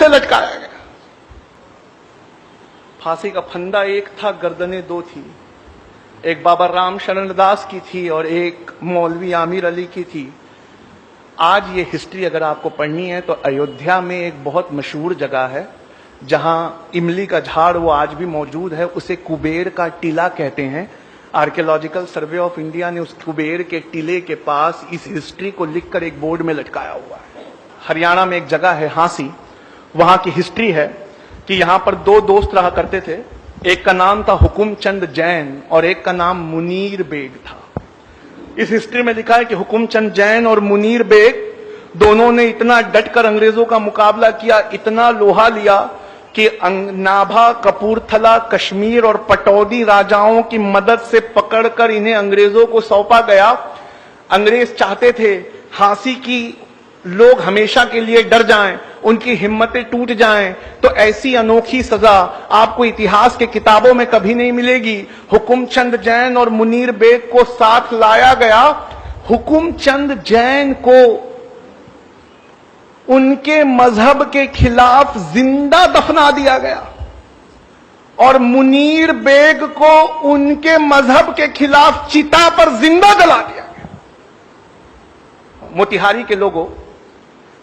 से लटकाया गया। फांसी का फंदा एक था, गर्दनें दो थी, एक बाबा राम शरण दास की थी और एक मौलवी आमिर अली की थी। आज ये हिस्ट्री अगर आपको पढ़नी है तो अयोध्या में एक बहुत मशहूर जगह है जहां इमली का झाड़ वो आज भी मौजूद है, उसे कुबेर का टीला कहते हैं। आर्कियोलॉजिकल सर्वे ऑफ इंडिया ने उस कुबेर के टीले के पास इस हिस्ट्री को लिखकर एक बोर्ड में लटकाया हुआ है। हरियाणा में एक जगह है हांसी, वहां की हिस्ट्री है कि यहां पर दो दोस्त रहा करते थे, एक का नाम था हुकुमचंद जैन और एक का नाम मुनीर बेग था। इस हिस्ट्री में लिखा है कि हुकुमचंद जैन और मुनीर बेग दोनों ने इतना डटकर अंग्रेजों का मुकाबला किया, इतना लोहा लिया कि नाभा, कपूरथला, कश्मीर और पटौदी राजाओं की मदद से पकड़कर इन्हें अंग्रेजों को सौंपा गया। अंग्रेज चाहते थे हांसी की लोग हमेशा के लिए डर जाएं, उनकी हिम्मतें टूट जाएं, तो ऐसी अनोखी सजा आपको इतिहास के किताबों में कभी नहीं मिलेगी। हुकुमचंद जैन और मुनीर बेग को साथ लाया गया। हुकुमचंद जैन को उनके मजहब के खिलाफ जिंदा दफना दिया गया और मुनीर बेग को उनके मजहब के खिलाफ चिता पर जिंदा जला दिया गया। मोतिहारी के लोगों,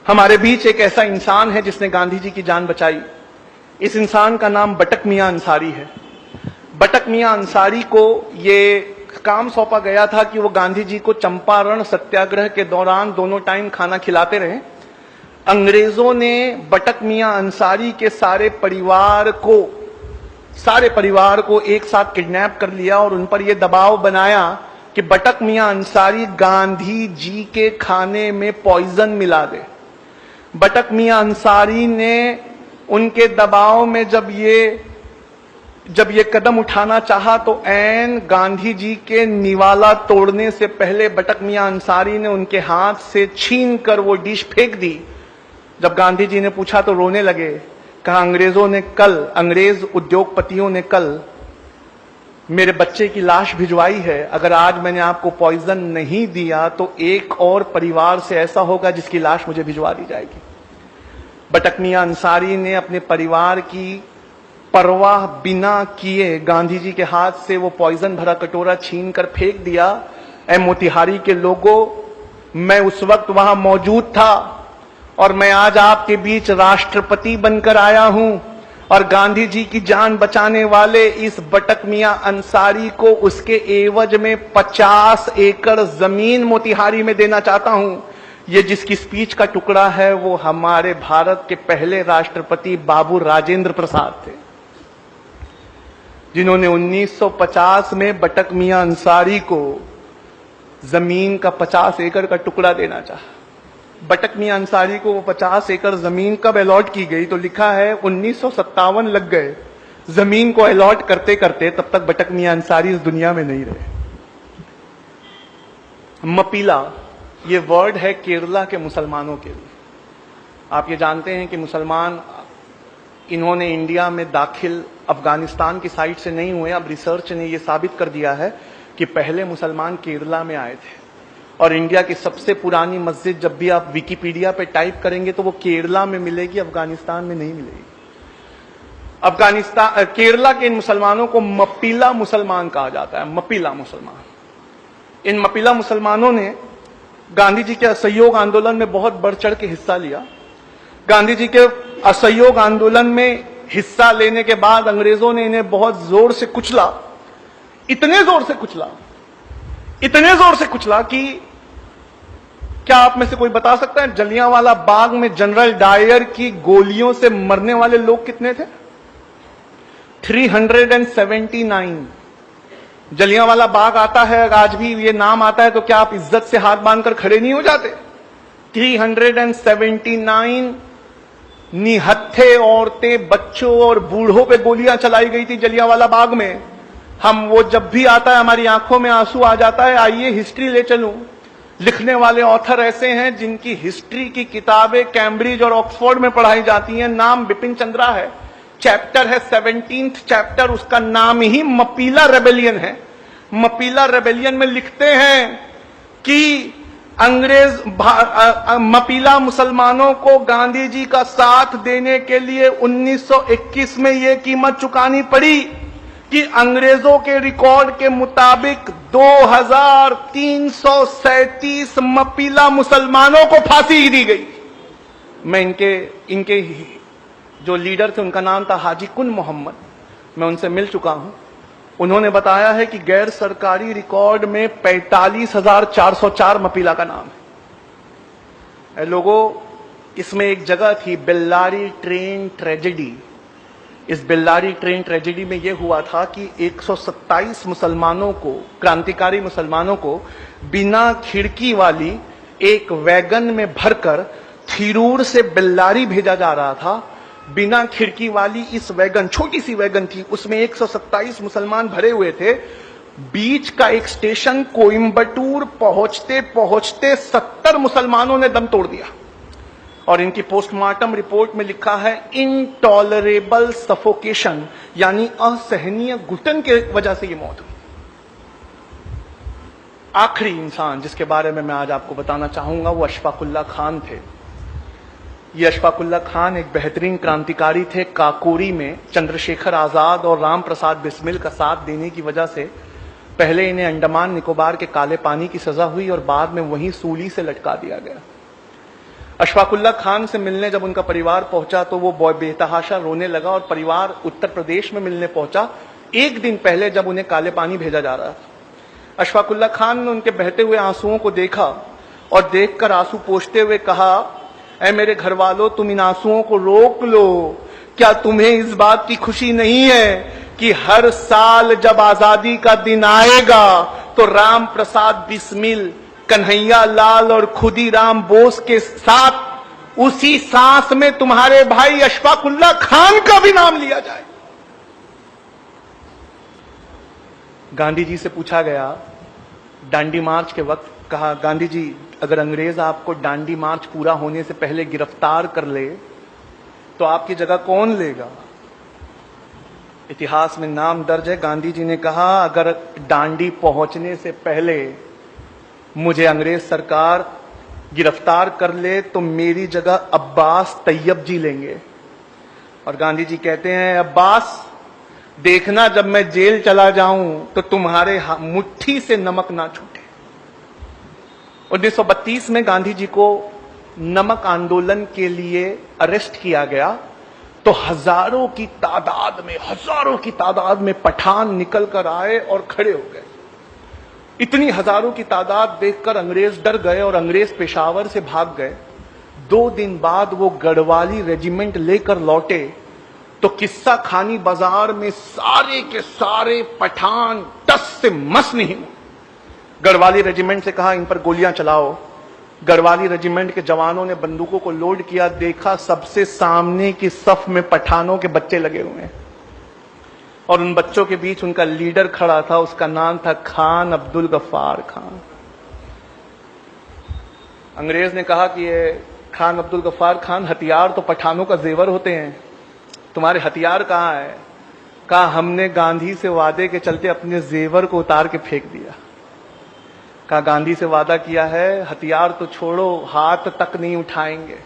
हमारे बीच एक ऐसा इंसान है जिसने गांधी जी की जान बचाई। इस इंसान का नाम बटक मियां अंसारी है। बटक मियां अंसारी को ये काम सौंपा गया था कि वो गांधी जी को चंपारण सत्याग्रह के दौरान दोनों टाइम खाना खिलाते रहे। अंग्रेजों ने बटक मियां अंसारी के सारे परिवार को एक साथ किडनैप कर लिया और उन पर यह दबाव बनाया कि बटक मियां अंसारी गांधी जी के खाने में पॉइजन मिला दे। बटक मियां अंसारी ने उनके दबाव में जब ये कदम उठाना चाहा तो ऐन गांधी जी के निवाला तोड़ने से पहले बटक मियां अंसारी ने उनके हाथ से छीनकर वो डिश फेंक दी। जब गांधी जी ने पूछा तो रोने लगे। कहा अंग्रेज उद्योगपतियों ने कल मेरे बच्चे की लाश भिजवाई है, अगर आज मैंने आपको पॉइजन नहीं दिया तो एक और परिवार से ऐसा होगा जिसकी लाश मुझे भिजवा दी जाएगी। बटक मियां अंसारी ने अपने परिवार की परवाह बिना किए गांधी जी के हाथ से वो पॉइजन भरा कटोरा छीन कर फेंक दिया। ऐ मोतिहारी के लोगों, मैं उस वक्त वहां मौजूद था और मैं आज आपके बीच राष्ट्रपति बनकर आया हूं और गांधी जी की जान बचाने वाले इस बटक मियां अंसारी को उसके एवज में 50 एकड़ जमीन मोतिहारी में देना चाहता हूं। ये जिसकी स्पीच का टुकड़ा है वो हमारे भारत के पहले राष्ट्रपति बाबू राजेंद्र प्रसाद थे, जिन्होंने 1950 में बटक मियां अंसारी को जमीन का 50 एकड़ का टुकड़ा देना चाहा। बटक मियां अंसारी को वो 50 एकड़ जमीन कब अलॉट की गई तो लिखा है 1957 लग गए जमीन को अलॉट करते करते, तब तक बटक मियां अंसारी इस दुनिया में नहीं रहे। मपीला ये वर्ड है केरला के मुसलमानों के लिए। आप ये जानते हैं कि मुसलमान इन्होंने इंडिया में दाखिल अफगानिस्तान की साइड से नहीं हुए। अब रिसर्च ने ये साबित कर दिया है कि पहले मुसलमान केरला में आए थे और इंडिया की सबसे पुरानी मस्जिद जब भी आप विकिपीडिया पे टाइप करेंगे तो वो केरला में मिलेगी, अफगानिस्तान में नहीं मिलेगी। केरला के इन मुसलमानों को मपीला मुसलमान कहा जाता है। मपीला मुसलमान, इन मपीला मुसलमानों ने गांधी जी के असहयोग आंदोलन में बहुत बढ़ चढ़ के हिस्सा लिया। गांधी जी के असहयोग आंदोलन में हिस्सा लेने के बाद अंग्रेजों ने इन्हें बहुत जोर से कुचला, इतने जोर से कुचला कि क्या आप में से कोई बता सकता है जलियांवाला बाग में जनरल डायर की गोलियों से मरने वाले लोग कितने थे? 379। जलियांवाला बाग आता है, आज भी ये नाम आता है तो क्या आप इज्जत से हाथ बांधकर खड़े नहीं हो जाते? 379 निहत्थे औरतें, बच्चों और बूढ़ों पे गोलियां चलाई गई थी जलियांवाला बाग में। हम वो जब भी आता है हमारी आंखों में आंसू आ जाता है। आइए हिस्ट्री ले चलूं। लिखने वाले ऑथर ऐसे हैं जिनकी हिस्ट्री की किताबें कैम्ब्रिज और ऑक्सफोर्ड में पढ़ाई जाती हैं। नाम बिपिन चंद्रा है, चैप्टर है 17th चैप्टर, उसका नाम ही मपीला रेबेलियन है। मपीला रेबेलियन में लिखते हैं कि मपीला मुसलमानों को गांधी जी का साथ देने के लिए 1921 में यह कीमत चुकानी पड़ी कि अंग्रेजों के रिकॉर्ड के मुताबिक 2337 मपीला मुसलमानों को फांसी दी गई। मैं इनके जो लीडर थे उनका नाम था हाजी कुन मोहम्मद, मैं उनसे मिल चुका हूं। उन्होंने बताया है कि गैर सरकारी रिकॉर्ड में 45,404 मपीला का नाम है। लोगों, इसमें एक जगह थी बेल्लारी ट्रेन ट्रेजेडी। इस बेल्लारी ट्रेन ट्रेजेडी में यह हुआ था कि 127 मुसलमानों को, क्रांतिकारी मुसलमानों को बिना खिड़की वाली एक वैगन में भरकर थिरूर से बेल्लारी भेजा जा रहा था। बिना खिड़की वाली इस वैगन, छोटी सी वैगन थी, उसमें 127 मुसलमान भरे हुए थे। बीच का एक स्टेशन कोयम्बटूर पहुंचते पहुंचते 70 मुसलमानों ने दम तोड़ दिया और इनकी पोस्टमार्टम रिपोर्ट में लिखा है इनटॉलरेबल सफोकेशन, यानी असहनीय घुटन के वजह से ये मौत हुई। आखिरी इंसान जिसके बारे में मैं आज आपको बताना चाहूंगा वो अशफाकुल्ला खान थे। ये अशफाकुल्ला खान एक बेहतरीन क्रांतिकारी थे। काकोरी में चंद्रशेखर आजाद और राम प्रसाद बिस्मिल का साथ देने की वजह से पहले इन्हें अंडमान निकोबार के काले पानी की सजा हुई और बाद में वहीं सूली से लटका दिया गया। अशफाकुल्ला खान से मिलने जब उनका परिवार पहुंचा तो वो बेतहाशा रोने लगा और परिवार उत्तर प्रदेश में मिलने पहुंचा एक दिन पहले जब उन्हें काले पानी भेजा जा रहा था। अशफाकुल्ला खान ने उनके बहते हुए आंसुओं को देखा और देखकर आंसू पोंछते हुए कहा, ऐ मेरे घर वालों, तुम इन आंसुओं को रोक लो। क्या तुम्हें इस बात की खुशी नहीं है कि हर साल जब आजादी का दिन आएगा तो राम प्रसाद बिस्मिल, कन्हैया लाल और खुदीराम बोस के साथ उसी सांस में तुम्हारे भाई अशफाकुल्ला खान का भी नाम लिया जाए। गांधी जी से पूछा गया दांडी मार्च के वक्त, कहा गांधी जी अगर अंग्रेज आपको दांडी मार्च पूरा होने से पहले गिरफ्तार कर ले तो आपकी जगह कौन लेगा? इतिहास में नाम दर्ज है, गांधी जी ने कहा अगर दांडी पहुंचने से पहले मुझे अंग्रेज सरकार गिरफ्तार कर ले तो मेरी जगह अब्बास तैयब जी लेंगे। और गांधी जी कहते हैं, अब्बास देखना जब मैं जेल चला जाऊं तो तुम्हारे मुट्ठी से नमक ना छूटे। 1932 में गांधी जी को नमक आंदोलन के लिए अरेस्ट किया गया तो हजारों की तादाद में पठान निकल कर आए और खड़े हो गए। इतनी हजारों की तादाद देखकर अंग्रेज डर गए और अंग्रेज पेशावर से भाग गए। 2 दिन बाद वो गढ़वाली रेजिमेंट लेकर लौटे तो किस्सा खानी बाजार में सारे के सारे पठान टस से मस नहीं हुए। गढ़वाली रेजिमेंट से कहा इन पर गोलियां चलाओ। गढ़वाली रेजिमेंट के जवानों ने बंदूकों को लोड किया, देखा सबसे सामने की सफ में पठानों के बच्चे लगे हुए हैं और उन बच्चों के बीच उनका लीडर खड़ा था, उसका नाम था खान अब्दुल गफ्फार खान। अंग्रेज ने कहा कि ये खान अब्दुल गफ्फार खान, हथियार तो पठानों का जेवर होते हैं, तुम्हारे हथियार कहां है? कहा हमने गांधी से वादे के चलते अपने जेवर को उतार के फेंक दिया। कहा गांधी से वादा किया है, हथियार तो छोड़ो, हाथ तक नहीं उठाएंगे।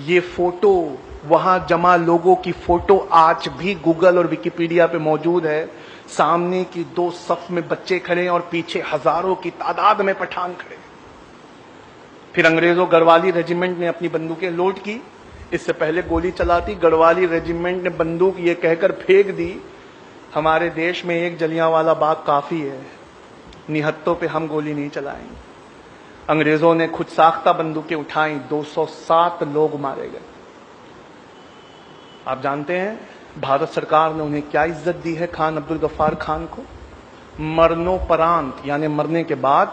ये फोटो, वहां जमा लोगों की फोटो आज भी गूगल और विकिपीडिया पे मौजूद है। सामने की 2 सफ में बच्चे खड़े और पीछे हजारों की तादाद में पठान खड़े। फिर अंग्रेजों गढ़वाली रेजिमेंट ने अपनी बंदूकें लोड की। इससे पहले गोली चलाती, गढ़वाली रेजिमेंट ने बंदूक ये कहकर फेंक दी, हमारे देश में एक जलियांवाला बाग काफी है, निहत्तों पे हम गोली नहीं चलाएंगे। अंग्रेजों ने खुद साख्ता बंदूकें उठाई, 207 लोग मारे गए। आप जानते हैं भारत सरकार ने उन्हें क्या इज्जत दी है खान अब्दुल गफ्फार खान को? मरणोपरांत यानी मरने के बाद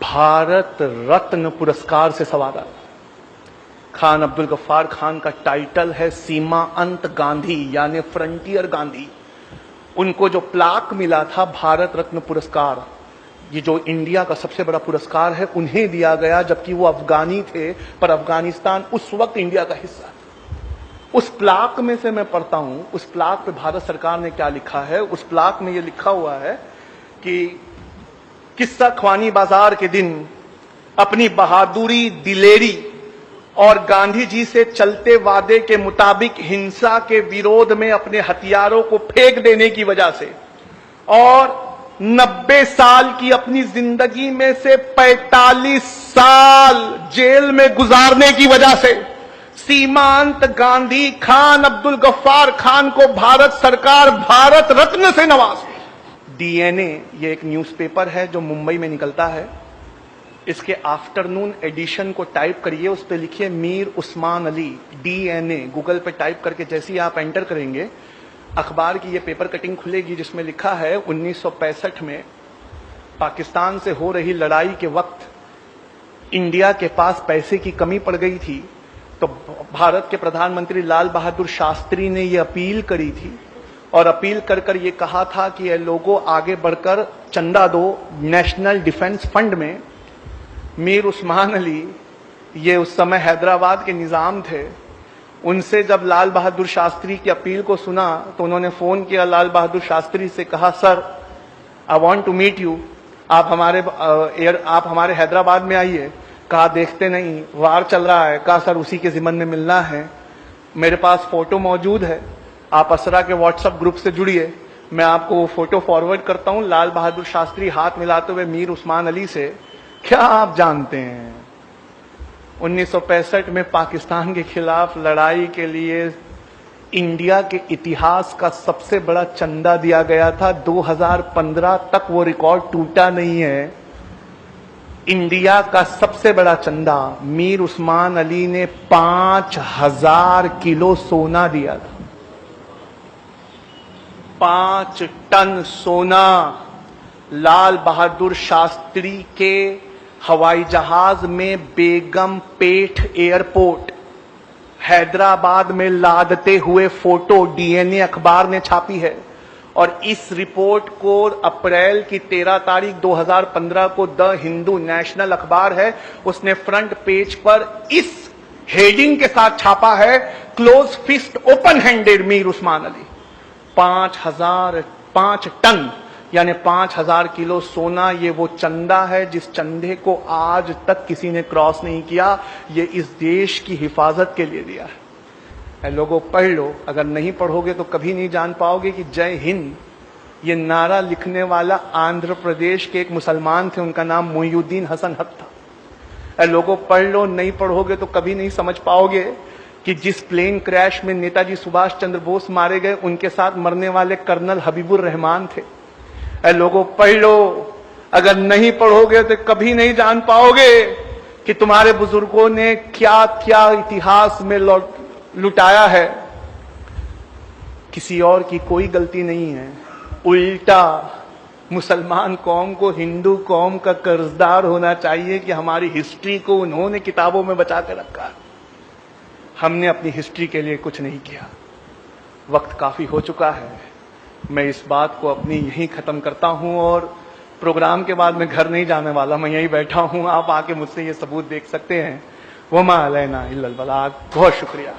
भारत रत्न पुरस्कार से संवारा। खान अब्दुल गफ्फार खान का टाइटल है सीमा अंत गांधी यानी फ्रंटियर गांधी। उनको जो प्लाक मिला था भारत रत्न पुरस्कार, ये जो इंडिया का सबसे बड़ा पुरस्कार है, उन्हें दिया गया, जबकि वो अफगानी थे, पर अफगानिस्तान उस वक्त इंडिया का हिस्सा था। उस प्लाक में से मैं पढ़ता हूं, उस प्लाक पे भारत सरकार ने क्या लिखा है। उस प्लाक में ये लिखा हुआ है कि किस्सा ख्वानी बाजार के दिन अपनी बहादुरी, दिलेरी और गांधी जी से चलते वादे के मुताबिक हिंसा के विरोध में अपने हथियारों को फेंक देने की वजह से और 90 साल की अपनी जिंदगी में से 45 साल जेल में गुजारने की वजह से सीमांत गांधी खान अब्दुल गफ्फार खान को भारत सरकार भारत रत्न से नवाजी। डीएनए ये एक न्यूज़पेपर है जो मुंबई में निकलता है। इसके आफ्टरनून एडिशन को टाइप करिए, उस पर लिखिए मीर उस्मान अली डीएनए। गूगल पे टाइप करके जैसे ही आप एंटर करेंगे अखबार की ये पेपर कटिंग खुलेगी जिसमें लिखा है 1965 में पाकिस्तान से हो रही लड़ाई के वक्त इंडिया के पास पैसे की कमी पड़ गई थी, तो भारत के प्रधानमंत्री लाल बहादुर शास्त्री ने ये अपील करी थी और अपील कर कर ये कहा था कि ये लोगों आगे बढ़कर चंदा दो नेशनल डिफेंस फंड में। मीर उस्मान अली ये उस समय हैदराबाद के निजाम थे। उनसे जब लाल बहादुर शास्त्री की अपील को सुना तो उन्होंने फोन किया लाल बहादुर शास्त्री से, कहा sir I want to meet you, आप हमारे हैदराबाद में आइए। कहा देखते नहीं वार चल रहा है। कहा सर उसी के जिम्मन में मिलना है, मेरे पास फोटो मौजूद है, आप असरा के व्हाट्सएप ग्रुप से जुड़िए, मैं आपको वो फोटो फॉरवर्ड करता हूं। लाल बहादुर शास्त्री हाथ मिलाते हुए मीर उस्मान अली से, क्या आप जानते हैं 1965 में पाकिस्तान के खिलाफ लड़ाई के लिए इंडिया के इतिहास का सबसे बड़ा चंदा दिया गया था। 2015 तक वो रिकॉर्ड टूटा नहीं है। इंडिया का सबसे बड़ा चंदा मीर उस्मान अली ने 5000 किलो सोना दिया था। 5 टन सोना लाल बहादुर शास्त्री के हवाई जहाज में बेगम पेठ एयरपोर्ट हैदराबाद में लादते हुए फोटो डीएनए अखबार ने छापी है। और इस रिपोर्ट को अप्रैल की 13 तारीख 2015 को द हिंदू नेशनल अखबार है, उसने फ्रंट पेज पर इस हेडिंग के साथ छापा है, close fist open handed Mir Usman Ali. 5 ton यानी 5000 किलो सोना, ये वो चंदा है जिस चंदे को आज तक किसी ने क्रॉस नहीं किया। ये इस देश की हिफाजत के लिए दिया है। लोगों पढ़ लो, अगर नहीं पढ़ोगे तो कभी नहीं जान पाओगे कि जय हिंद ये नारा लिखने वाला आंध्र प्रदेश के एक मुसलमान थे, उनका नाम मोइनुद्दीन हसन हक था। लोगों पढ़ लो, नहीं पढ़ोगे तो कभी नहीं समझ पाओगे कि जिस प्लेन क्रैश में नेताजी सुभाष चंद्र बोस मारे गए उनके साथ मरने वाले कर्नल हबीबुर रहमान थे। लोगों पढ़ लो, अगर नहीं पढ़ोगे तो कभी नहीं जान पाओगे कि तुम्हारे बुजुर्गों ने क्या क्या इतिहास में लुटाया है। किसी और की कोई गलती नहीं है, उल्टा मुसलमान कौम को हिंदू कौम का कर्जदार होना चाहिए कि हमारी हिस्ट्री को उन्होंने किताबों में बचा कर रखा। हमने अपनी हिस्ट्री के लिए कुछ नहीं किया। वक्त काफी हो चुका है, मैं इस बात को अपनी यहीं खत्म करता हूं और प्रोग्राम के बाद मैं घर नहीं जाने वाला, मैं यहीं बैठा हूं। आप आके मुझसे ये सबूत देख सकते हैं। वमा अलैना इल्लल बलाग। बहुत शुक्रिया।